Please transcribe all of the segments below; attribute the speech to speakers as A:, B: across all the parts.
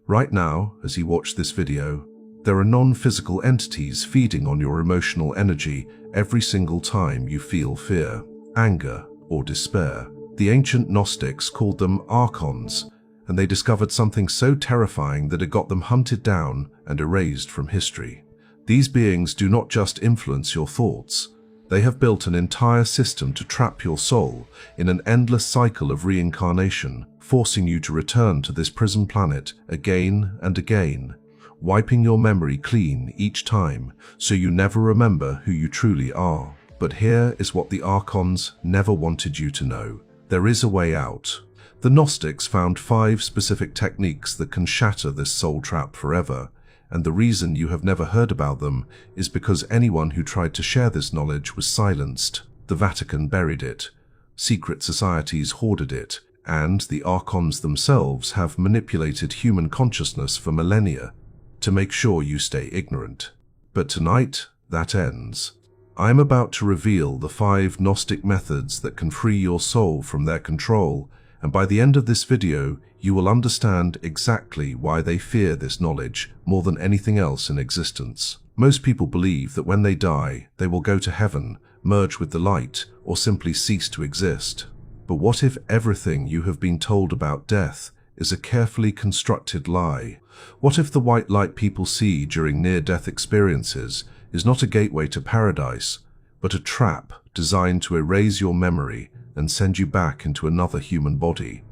A: Right now, as you watch this video, there are non-physical entities feeding on your emotional energy every single time you feel fear, anger, or despair. The ancient Gnostics called them Archons, and they discovered something so terrifying that it got them hunted down and erased from history. These beings do not just influence your thoughts, they have built an entire system to trap your soul in an endless cycle of reincarnation, forcing you to return to this prison planet again and again, wiping your memory clean each time so you never remember who you truly are. But here is what the Archons never wanted you to know. There is a way out. The Gnostics found 5 specific techniques that can shatter this soul trap forever, and the reason you have never heard about them is because anyone who tried to share this knowledge was silenced. The Vatican buried it, secret societies hoarded it, and the Archons themselves have manipulated human consciousness for millennia to make sure you stay ignorant. But tonight, that ends. I'm about to reveal the 5 Gnostic methods that can free your soul from their control, and by the end of this video, you will understand exactly why they fear this knowledge more than anything else in existence. Most people believe that when they die, they will go to heaven, merge with the light, or simply cease to exist. But what if everything you have been told about death is a carefully constructed lie? What if the white light people see during near-death experiences is not a gateway to paradise, but a trap designed to erase your memory and send you back into another human body?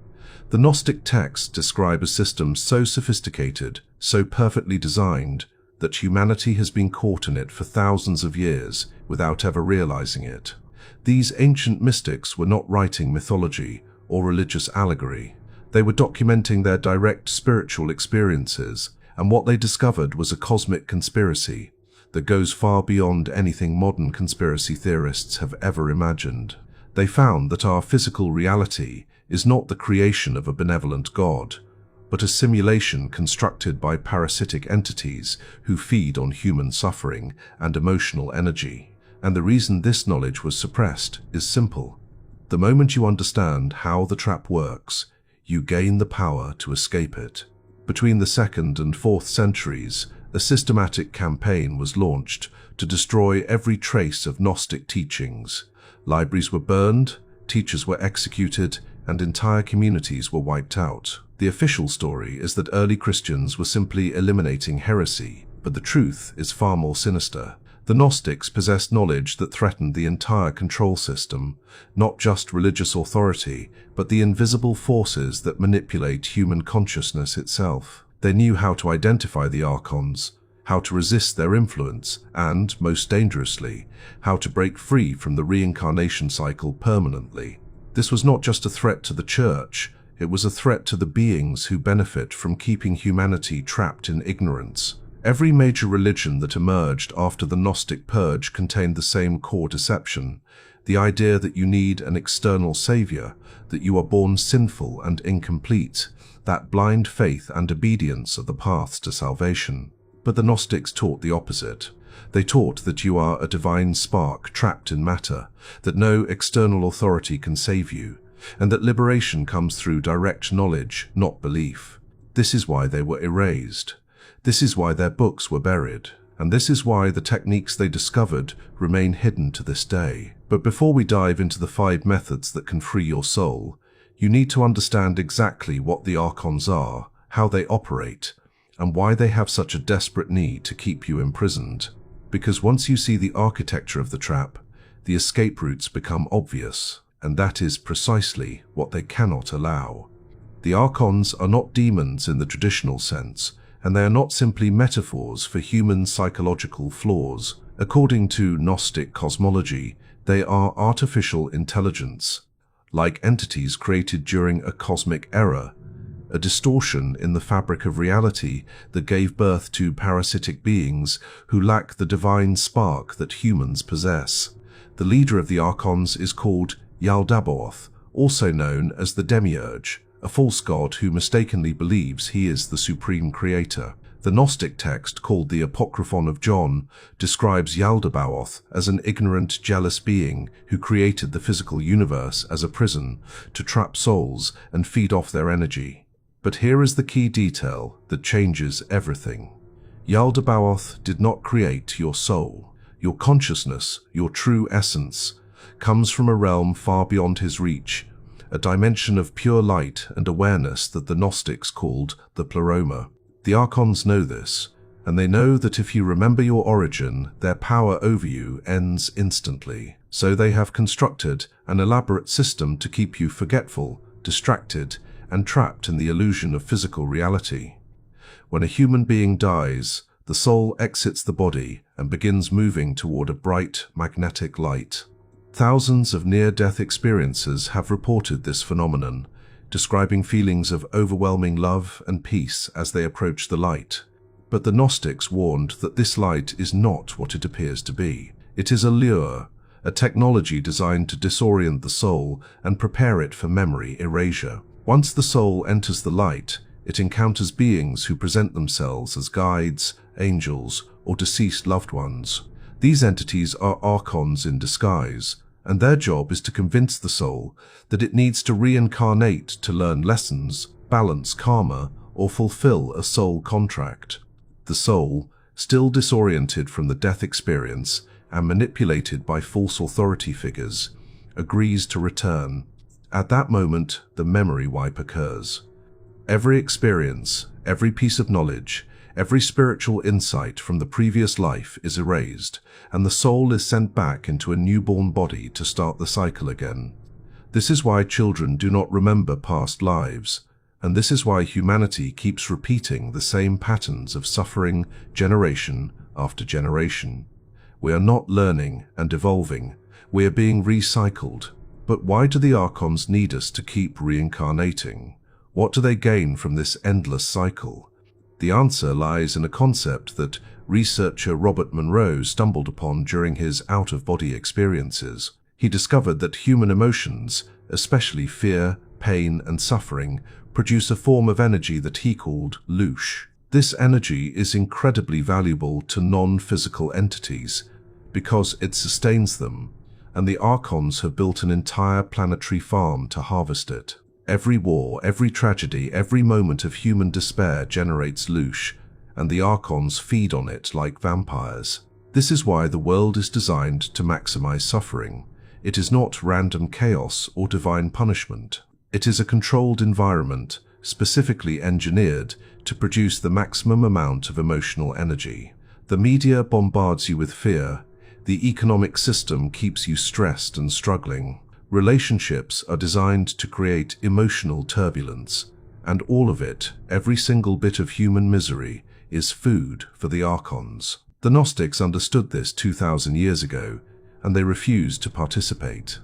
A: The Gnostic texts describe a system so sophisticated, so perfectly designed, that humanity has been caught in it for thousands of years without ever realizing it. These ancient mystics were not writing mythology or religious allegory. They were documenting their direct spiritual experiences, and what they discovered was a cosmic conspiracy that goes far beyond anything modern conspiracy theorists have ever imagined. They found that our physical reality is not the creation of a benevolent God, but a simulation constructed by parasitic entities who feed on human suffering and emotional energy. And the reason this knowledge was suppressed is simple. The moment you understand how the trap works, you gain the power to escape it. Between the 2nd and 4th centuries, a systematic campaign was launched to destroy every trace of Gnostic teachings. Libraries were burned, teachers were executed, and entire communities were wiped out. The official story is that early Christians were simply eliminating heresy, but the truth is far more sinister. The Gnostics possessed knowledge that threatened the entire control system, not just religious authority, but the invisible forces that manipulate human consciousness itself. They knew how to identify the Archons, how to resist their influence, and, most dangerously, how to break free from the reincarnation cycle permanently. This was not just a threat to the Church, it was a threat to the beings who benefit from keeping humanity trapped in ignorance. Every major religion that emerged after the Gnostic purge contained the same core deception, the idea that you need an external savior, that you are born sinful and incomplete, that blind faith and obedience are the paths to salvation. But the Gnostics taught the opposite. They taught that you are a divine spark trapped in matter, that no external authority can save you, and that liberation comes through direct knowledge, not belief. This is why they were erased. This is why their books were buried. And this is why the techniques they discovered remain hidden to this day. But before we dive into the 5 methods that can free your soul, you need to understand exactly what the Archons are, how they operate, and why they have such a desperate need to keep you imprisoned. Because once you see the architecture of the trap, the escape routes become obvious, and that is precisely what they cannot allow. The Archons are not demons in the traditional sense, and they are not simply metaphors for human psychological flaws. According to Gnostic cosmology, they are artificial intelligence, like entities created during a cosmic error, a distortion in the fabric of reality that gave birth to parasitic beings who lack the divine spark that humans possess. The leader of the Archons is called Yaldabaoth, also known as the Demiurge, a false god who mistakenly believes he is the supreme creator. The Gnostic text, called the Apocryphon of John, describes Yaldabaoth as an ignorant, jealous being who created the physical universe as a prison to trap souls and feed off their energy. But here is the key detail that changes everything. Yaldabaoth did not create your soul. Your consciousness, your true essence, comes from a realm far beyond his reach, a dimension of pure light and awareness that the Gnostics called the Pleroma. The Archons know this, and they know that if you remember your origin, their power over you ends instantly. So they have constructed an elaborate system to keep you forgetful, distracted, and trapped in the illusion of physical reality. When a human being dies, the soul exits the body and begins moving toward a bright, magnetic light. Thousands of near-death experiences have reported this phenomenon, describing feelings of overwhelming love and peace as they approach the light. But the Gnostics warned that this light is not what it appears to be. It is a lure, a technology designed to disorient the soul and prepare it for memory erasure. Once the soul enters the light, it encounters beings who present themselves as guides, angels, or deceased loved ones. These entities are Archons in disguise, and their job is to convince the soul that it needs to reincarnate to learn lessons, balance karma, or fulfill a soul contract. The soul, still disoriented from the death experience and manipulated by false authority figures, agrees to return. At that moment, the memory wipe occurs. Every experience, every piece of knowledge, every spiritual insight from the previous life is erased, and the soul is sent back into a newborn body to start the cycle again. This is why children do not remember past lives, and this is why humanity keeps repeating the same patterns of suffering generation after generation. We are not learning and evolving, we are being recycled. But why do the Archons need us to keep reincarnating? What do they gain from this endless cycle? The answer lies in a concept that researcher Robert Monroe stumbled upon during his out-of-body experiences. He discovered that human emotions, especially fear, pain, and suffering, produce a form of energy that he called loosh. This energy is incredibly valuable to non-physical entities because it sustains them, and the Archons have built an entire planetary farm to harvest it. Every war, every tragedy, every moment of human despair generates loosh, and the Archons feed on it like vampires. This is why the world is designed to maximize suffering. It is not random chaos or divine punishment. It is a controlled environment, specifically engineered to produce the maximum amount of emotional energy. The media bombards you with fear. The economic system keeps you stressed and struggling. Relationships are designed to create emotional turbulence, and all of it, every single bit of human misery, is food for the Archons. The Gnostics understood this 2,000 years ago, and they refused to participate.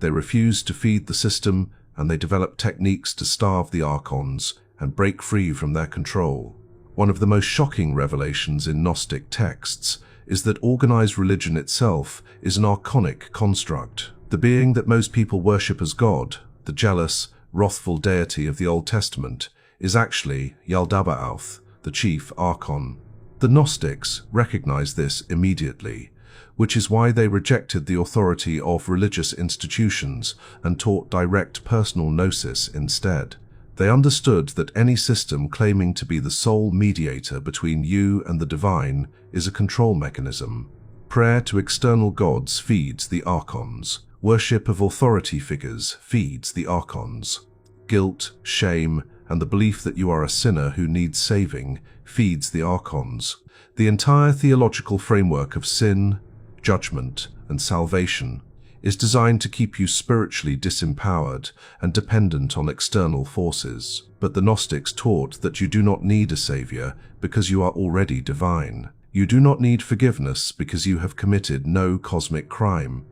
A: They refused to feed the system, and they developed techniques to starve the Archons and break free from their control. One of the most shocking revelations in Gnostic texts is that organized religion itself is an archonic construct. The being that most people worship as God, the jealous, wrathful deity of the Old Testament, is actually Yaldabaoth, the chief Archon. The Gnostics recognized this immediately, which is why they rejected the authority of religious institutions and taught direct personal gnosis instead. They understood that any system claiming to be the sole mediator between you and the divine is a control mechanism. Prayer to external gods feeds the Archons. Worship of authority figures feeds the Archons. Guilt, shame, and the belief that you are a sinner who needs saving feeds the Archons. The entire theological framework of sin, judgment, and salvation is designed to keep you spiritually disempowered and dependent on external forces. But the Gnostics taught that you do not need a savior because you are already divine. You do not need forgiveness because you have committed no cosmic crime.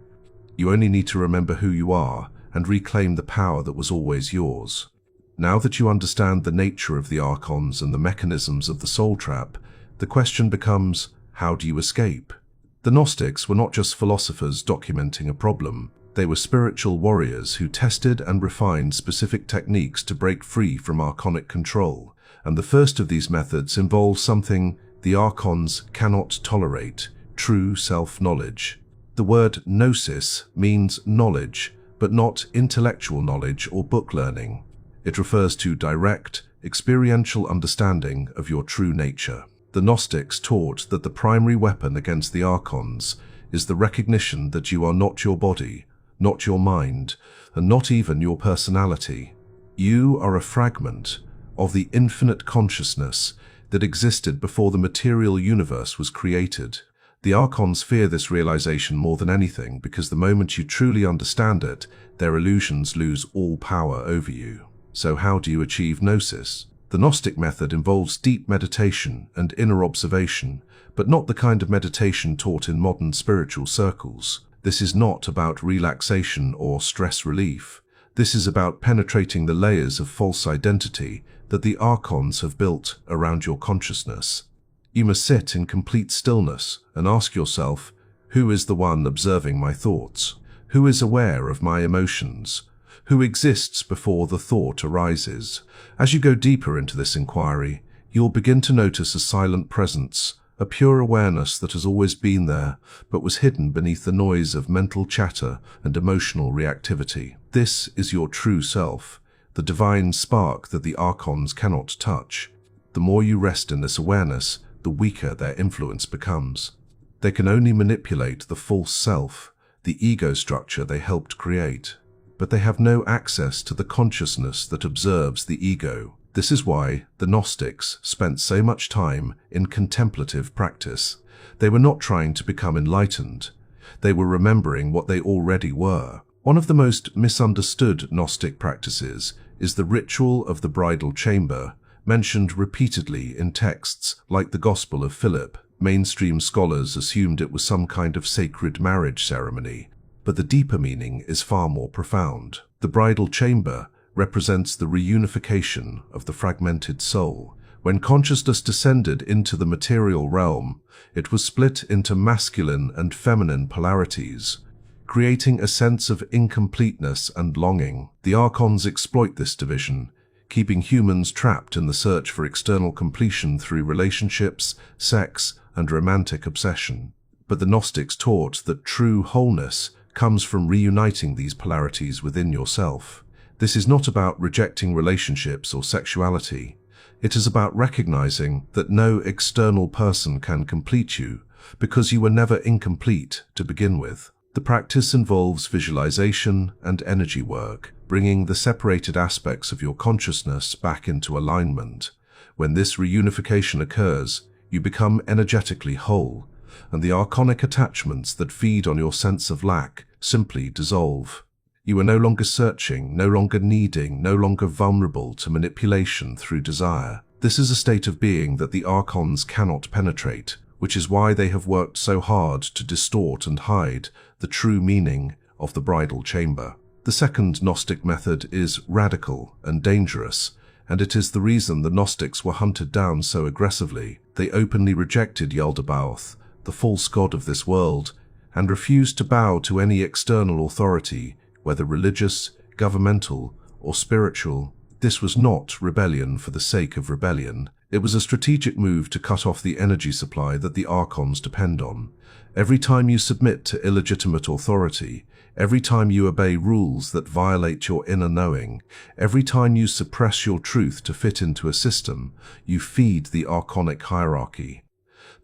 A: You only need to remember who you are and reclaim the power that was always yours. Now that you understand the nature of the Archons and the mechanisms of the soul trap, the question becomes, how do you escape? The Gnostics were not just philosophers documenting a problem. They were spiritual warriors who tested and refined specific techniques to break free from archonic control. And the first of these methods involves something the Archons cannot tolerate: true self-knowledge. The word gnosis means knowledge, but not intellectual knowledge or book learning. It refers to direct, experiential understanding of your true nature. The Gnostics taught that the primary weapon against the Archons is the recognition that you are not your body, not your mind, and not even your personality. You are a fragment of the infinite consciousness that existed before the material universe was created. The Archons fear this realization more than anything because the moment you truly understand it, their illusions lose all power over you. So how do you achieve gnosis? The Gnostic method involves deep meditation and inner observation, but not the kind of meditation taught in modern spiritual circles. This is not about relaxation or stress relief. This is about penetrating the layers of false identity that the Archons have built around your consciousness. You must sit in complete stillness and ask yourself, who is the one observing my thoughts? Who is aware of my emotions? Who exists before the thought arises? As you go deeper into this inquiry, you'll begin to notice a silent presence, a pure awareness that has always been there, but was hidden beneath the noise of mental chatter and emotional reactivity. This is your true self, the divine spark that the Archons cannot touch. The more you rest in this awareness, the weaker their influence becomes. They can only manipulate the false self, the ego structure they helped create, but they have no access to the consciousness that observes the ego. This is why the Gnostics spent so much time in contemplative practice. They were not trying to become enlightened. They were remembering what they already were. One of the most misunderstood Gnostic practices is the ritual of the bridal chamber, mentioned repeatedly in texts like the Gospel of Philip. Mainstream scholars assumed it was some kind of sacred marriage ceremony, but the deeper meaning is far more profound. The bridal chamber represents the reunification of the fragmented soul. When consciousness descended into the material realm, it was split into masculine and feminine polarities, creating a sense of incompleteness and longing. The Archons exploit this division, keeping humans trapped in the search for external completion through relationships, sex, and romantic obsession. But the Gnostics taught that true wholeness comes from reuniting these polarities within yourself. This is not about rejecting relationships or sexuality. It is about recognizing that no external person can complete you because you were never incomplete to begin with. The practice involves visualization and energy work, bringing the separated aspects of your consciousness back into alignment. When this reunification occurs, you become energetically whole, and the archonic attachments that feed on your sense of lack simply dissolve. You are no longer searching, no longer needing, no longer vulnerable to manipulation through desire. This is a state of being that the Archons cannot penetrate, which is why they have worked so hard to distort and hide the true meaning of the bridal chamber. The second Gnostic method is radical and dangerous, and it is the reason the Gnostics were hunted down so aggressively. They openly rejected Yaldabaoth, the false god of this world, and refused to bow to any external authority, whether religious, governmental, or spiritual. This was not rebellion for the sake of rebellion. It was a strategic move to cut off the energy supply that the Archons depend on. Every time you submit to illegitimate authority, every time you obey rules that violate your inner knowing, every time you suppress your truth to fit into a system, you feed the archonic hierarchy.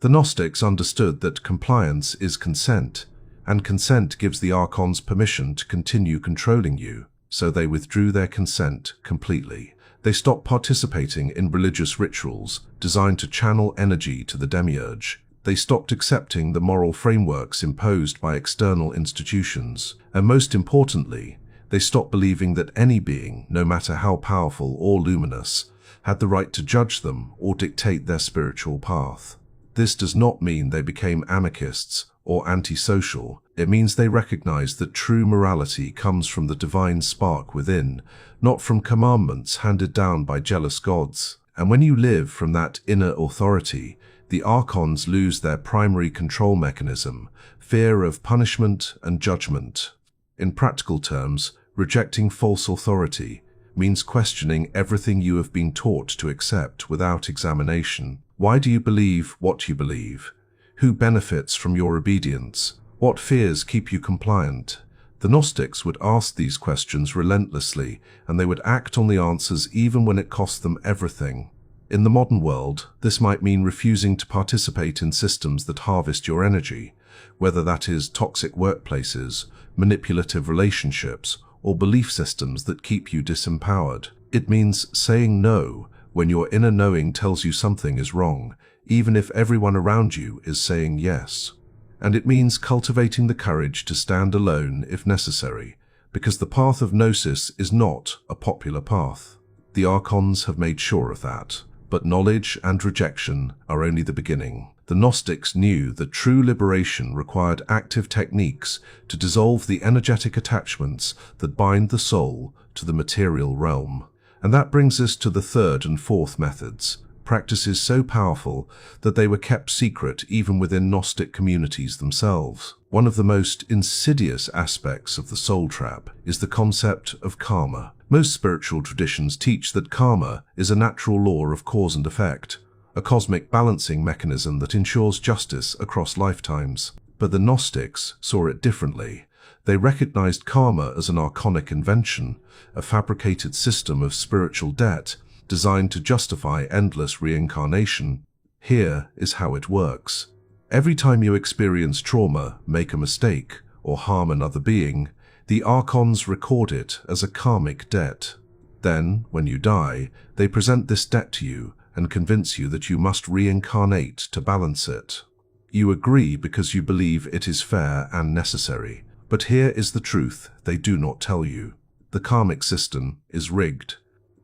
A: The Gnostics understood that compliance is consent, and consent gives the Archons permission to continue controlling you, so they withdrew their consent completely. They stopped participating in religious rituals designed to channel energy to the demiurge. They stopped accepting the moral frameworks imposed by external institutions, and most importantly, they stopped believing that any being, no matter how powerful or luminous, had the right to judge them or dictate their spiritual path. This does not mean they became anarchists or antisocial. It means they recognized that true morality comes from the divine spark within, not from commandments handed down by jealous gods. And when you live from that inner authority, the Archons lose their primary control mechanism, fear of punishment and judgment. In practical terms, rejecting false authority means questioning everything you have been taught to accept without examination. Why do you believe what you believe? Who benefits from your obedience? What fears keep you compliant? The Gnostics would ask these questions relentlessly, and they would act on the answers even when it cost them everything. In the modern world, this might mean refusing to participate in systems that harvest your energy, whether that is toxic workplaces, manipulative relationships, or belief systems that keep you disempowered. It means saying no when your inner knowing tells you something is wrong, even if everyone around you is saying yes. And it means cultivating the courage to stand alone if necessary, because the path of Gnosis is not a popular path. The Archons have made sure of that. But knowledge and rejection are only the beginning. The Gnostics knew that true liberation required active techniques to dissolve the energetic attachments that bind the soul to the material realm. And that brings us to the third and fourth methods, practices so powerful that they were kept secret even within Gnostic communities themselves. One of the most insidious aspects of the soul trap is the concept of karma. Most spiritual traditions teach that karma is a natural law of cause and effect, a cosmic balancing mechanism that ensures justice across lifetimes. But the Gnostics saw it differently. They recognized karma as an archonic invention, a fabricated system of spiritual debt designed to justify endless reincarnation. Here is how it works. Every time you experience trauma, make a mistake, or harm another being, the Archons record it as a karmic debt. Then, when you die, they present this debt to you and convince you that you must reincarnate to balance it. You agree because you believe it is fair and necessary. But here is the truth they do not tell you. The karmic system is rigged.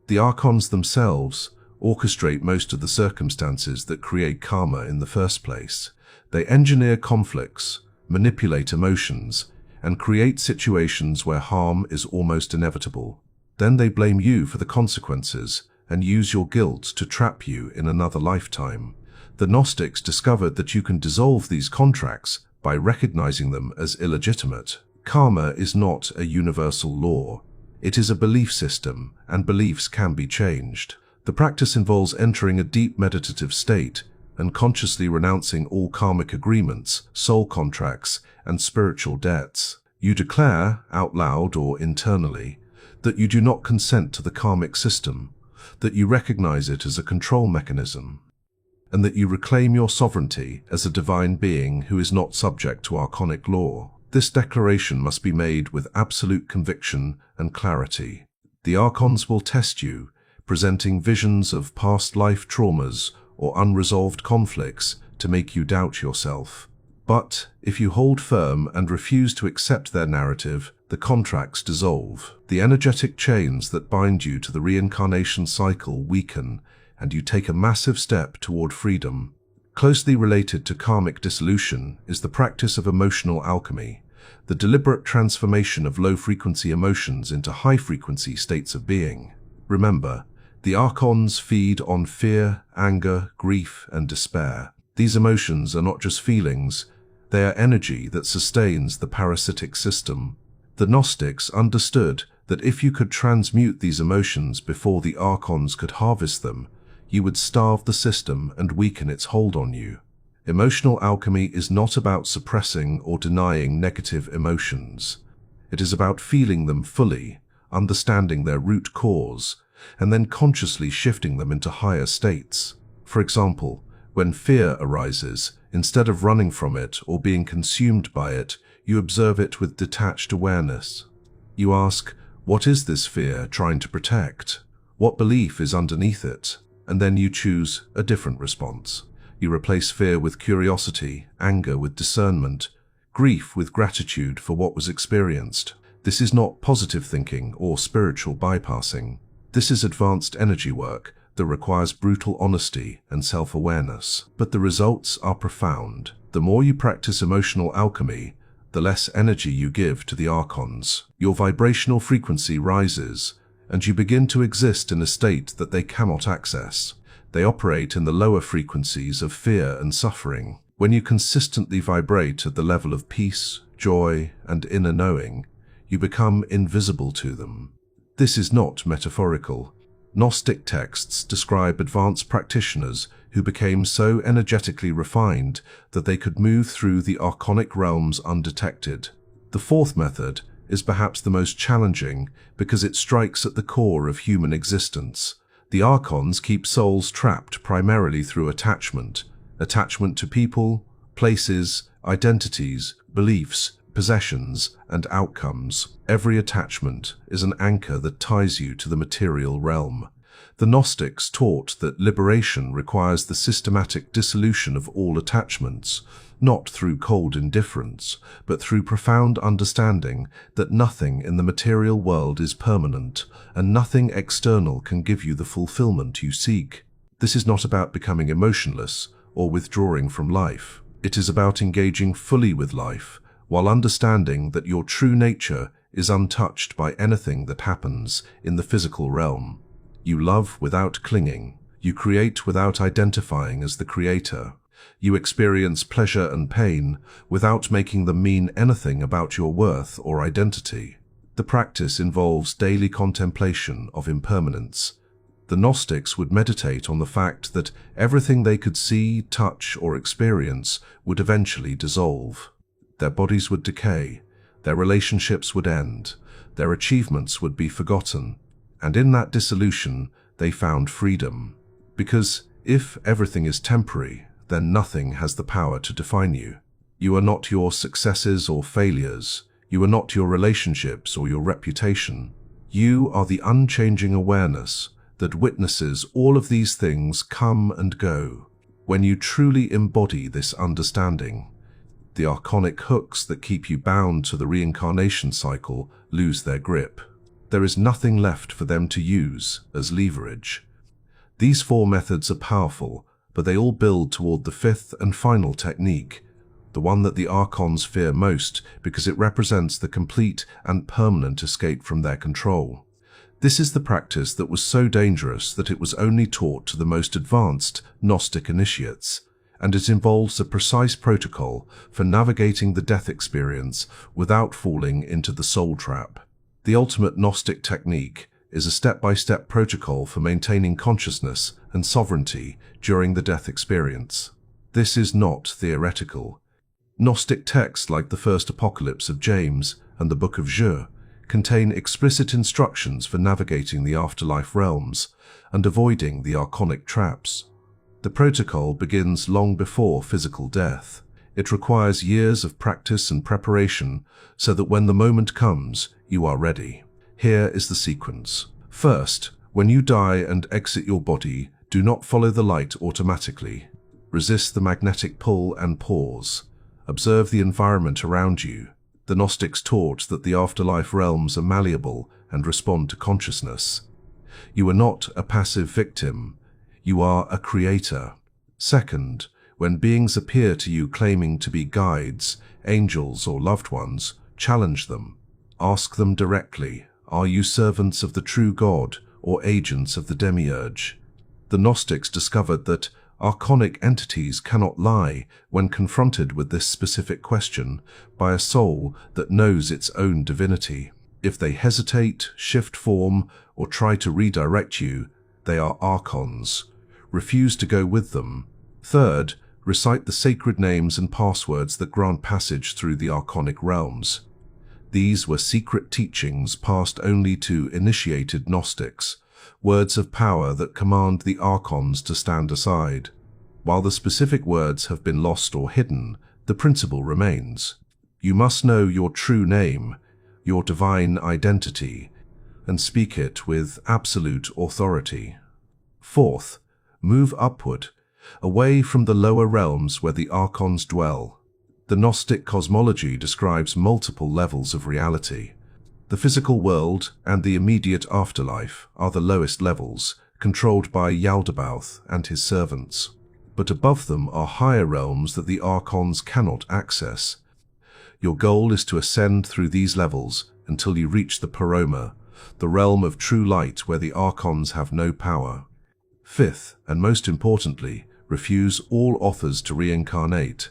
A: The Archons themselves orchestrate most of the circumstances that create karma in the first place. They engineer conflicts, manipulate emotions, and create situations where harm is almost inevitable. Then they blame you for the consequences and use your guilt to trap you in another lifetime. The Gnostics discovered that you can dissolve these contracts by recognizing them as illegitimate. Karma is not a universal law. It is a belief system, and beliefs can be changed. The practice involves entering a deep meditative state and consciously renouncing all karmic agreements, soul contracts, and spiritual debts. You declare, out loud or internally, that you do not consent to the karmic system, that you recognize it as a control mechanism, and that you reclaim your sovereignty as a divine being who is not subject to archonic law. This declaration must be made with absolute conviction and clarity. The Archons will test you, presenting visions of past life traumas or unresolved conflicts to make you doubt yourself. But if you hold firm and refuse to accept their narrative, the contracts dissolve. The energetic chains that bind you to the reincarnation cycle weaken, and you take a massive step toward freedom. Closely related to karmic dissolution is the practice of emotional alchemy, the deliberate transformation of low-frequency emotions into high-frequency states of being. Remember, the Archons feed on fear, anger, grief, and despair. These emotions are not just feelings, they are energy that sustains the parasitic system. The Gnostics understood that if you could transmute these emotions before the Archons could harvest them, you would starve the system and weaken its hold on you. Emotional alchemy is not about suppressing or denying negative emotions. It is about feeling them fully, understanding their root cause, and then consciously shifting them into higher states. For example, when fear arises, instead of running from it or being consumed by it, you observe it with detached awareness. You ask, what is this fear trying to protect? What belief is underneath it? And then you choose a different response. You replace fear with curiosity, anger with discernment, grief with gratitude for what was experienced. This is not positive thinking or spiritual bypassing. This is advanced energy work that requires brutal honesty and self-awareness. But the results are profound. The more you practice emotional alchemy, the less energy you give to the Archons. Your vibrational frequency rises, and you begin to exist in a state that they cannot access. They operate in the lower frequencies of fear and suffering. When you consistently vibrate at the level of peace, joy, and inner knowing, you become invisible to them. This is not metaphorical. Gnostic texts describe advanced practitioners who became so energetically refined that they could move through the archonic realms undetected. The fourth method is perhaps the most challenging because it strikes at the core of human existence. The Archons keep souls trapped primarily through attachment to people, places, identities, beliefs, possessions, and outcomes. Every attachment is an anchor that ties you to the material realm. The Gnostics taught that liberation requires the systematic dissolution of all attachments, not through cold indifference, but through profound understanding that nothing in the material world is permanent, and nothing external can give you the fulfillment you seek. This is not about becoming emotionless or withdrawing from life. It is about engaging fully with life, while understanding that your true nature is untouched by anything that happens in the physical realm. You love without clinging. You create without identifying as the creator. You experience pleasure and pain without making them mean anything about your worth or identity. The practice involves daily contemplation of impermanence. The Gnostics would meditate on the fact that everything they could see, touch, or experience would eventually dissolve. Their bodies would decay, their relationships would end, their achievements would be forgotten, and in that dissolution they found freedom. Because if everything is temporary, then nothing has the power to define you. You are not your successes or failures. You are not your relationships or your reputation. You are the unchanging awareness that witnesses all of these things come and go. When you truly embody this understanding, the archonic hooks that keep you bound to the reincarnation cycle lose their grip. There is nothing left for them to use as leverage. These four methods are powerful, but they all build toward the fifth and final technique, the one that the Archons fear most because it represents the complete and permanent escape from their control. This is the practice that was so dangerous that it was only taught to the most advanced Gnostic initiates, and it involves a precise protocol for navigating the death experience without falling into the soul trap. The ultimate Gnostic technique is a step-by-step protocol for maintaining consciousness and sovereignty during the death experience. This is not theoretical. Gnostic texts like the First Apocalypse of James and the Book of Jeu contain explicit instructions for navigating the afterlife realms and avoiding the archonic traps. The protocol begins long before physical death. It requires years of practice and preparation so that when the moment comes, you are ready. Here is the sequence. First, when you die and exit your body, do not follow the light automatically. Resist the magnetic pull and pause. Observe the environment around you. The Gnostics taught that the afterlife realms are malleable and respond to consciousness. You are not a passive victim. You are a creator. Second, when beings appear to you claiming to be guides, angels, or loved ones, challenge them. Ask them directly, are you servants of the true God or agents of the demiurge? The Gnostics discovered that archonic entities cannot lie when confronted with this specific question by a soul that knows its own divinity. If they hesitate, shift form, or try to redirect you, they are Archons. Refuse to go with them. Third, recite the sacred names and passwords that grant passage through the archonic realms. These were secret teachings passed only to initiated Gnostics, words of power that command the Archons to stand aside. While the specific words have been lost or hidden, the principle remains. You must know your true name, your divine identity, and speak it with absolute authority. Fourth, move upward, away from the lower realms where the Archons dwell. The Gnostic cosmology describes multiple levels of reality. The physical world and the immediate afterlife are the lowest levels, controlled by Yaldabaoth and his servants. But above them are higher realms that the Archons cannot access. Your goal is to ascend through these levels until you reach the Paroma, the realm of true light where the Archons have no power. Fifth, and most importantly, refuse all offers to reincarnate.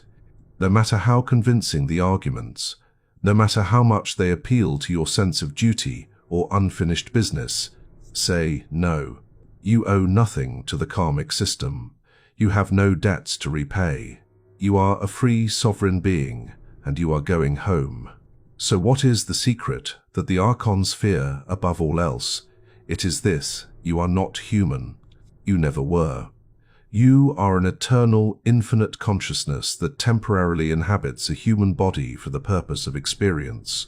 A: No matter how convincing the arguments, no matter how much they appeal to your sense of duty or unfinished business, say no. You owe nothing to the karmic system. You have no debts to repay. You are a free, sovereign being, and you are going home. So what is the secret that the Archons fear above all else? It is this: you are not human. You never were. You are an eternal, infinite consciousness that temporarily inhabits a human body for the purpose of experience.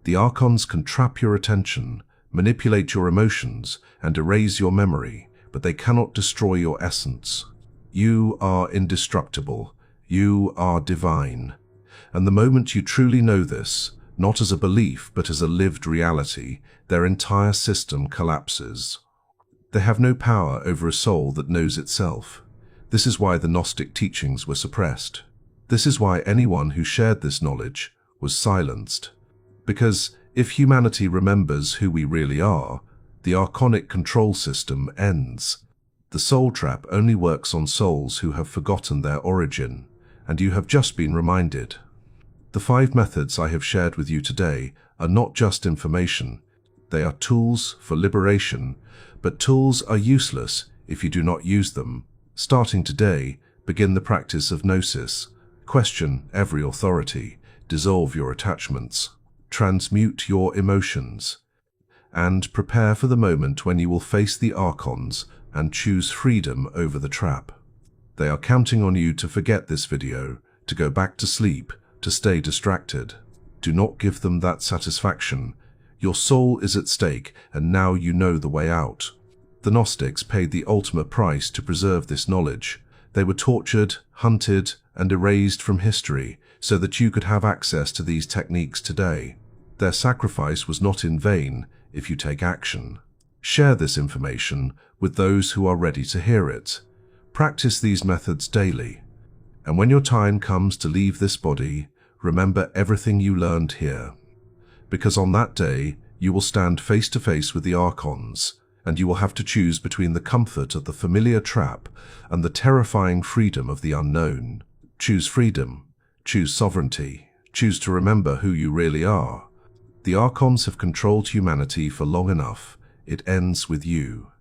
A: The Archons can trap your attention, manipulate your emotions, and erase your memory, but they cannot destroy your essence. You are indestructible. You are divine. And the moment you truly know this, not as a belief but as a lived reality, their entire system collapses. They have no power over a soul that knows itself. This is why the Gnostic teachings were suppressed. This is why anyone who shared this knowledge was silenced. Because if humanity remembers who we really are, the Archonic control system ends. The soul trap only works on souls who have forgotten their origin, and you have just been reminded. The 5 methods I have shared with you today are not just information. They are tools for liberation, but tools are useless if you do not use them. Starting today, begin the practice of Gnosis. Question every authority, dissolve your attachments, transmute your emotions, and prepare for the moment when you will face the Archons and choose freedom over the trap. They are counting on you to forget this video, to go back to sleep, to stay distracted. Do not give them that satisfaction. Your soul is at stake, and now you know the way out. The Gnostics paid the ultimate price to preserve this knowledge. They were tortured, hunted, and erased from history so that you could have access to these techniques today. Their sacrifice was not in vain if you take action. Share this information with those who are ready to hear it. Practice these methods daily. And when your time comes to leave this body, remember everything you learned here. Because on that day, you will stand face to face with the Archons, and you will have to choose between the comfort of the familiar trap and the terrifying freedom of the unknown. Choose freedom. Choose sovereignty. Choose to remember who you really are. The Archons have controlled humanity for long enough. It ends with you.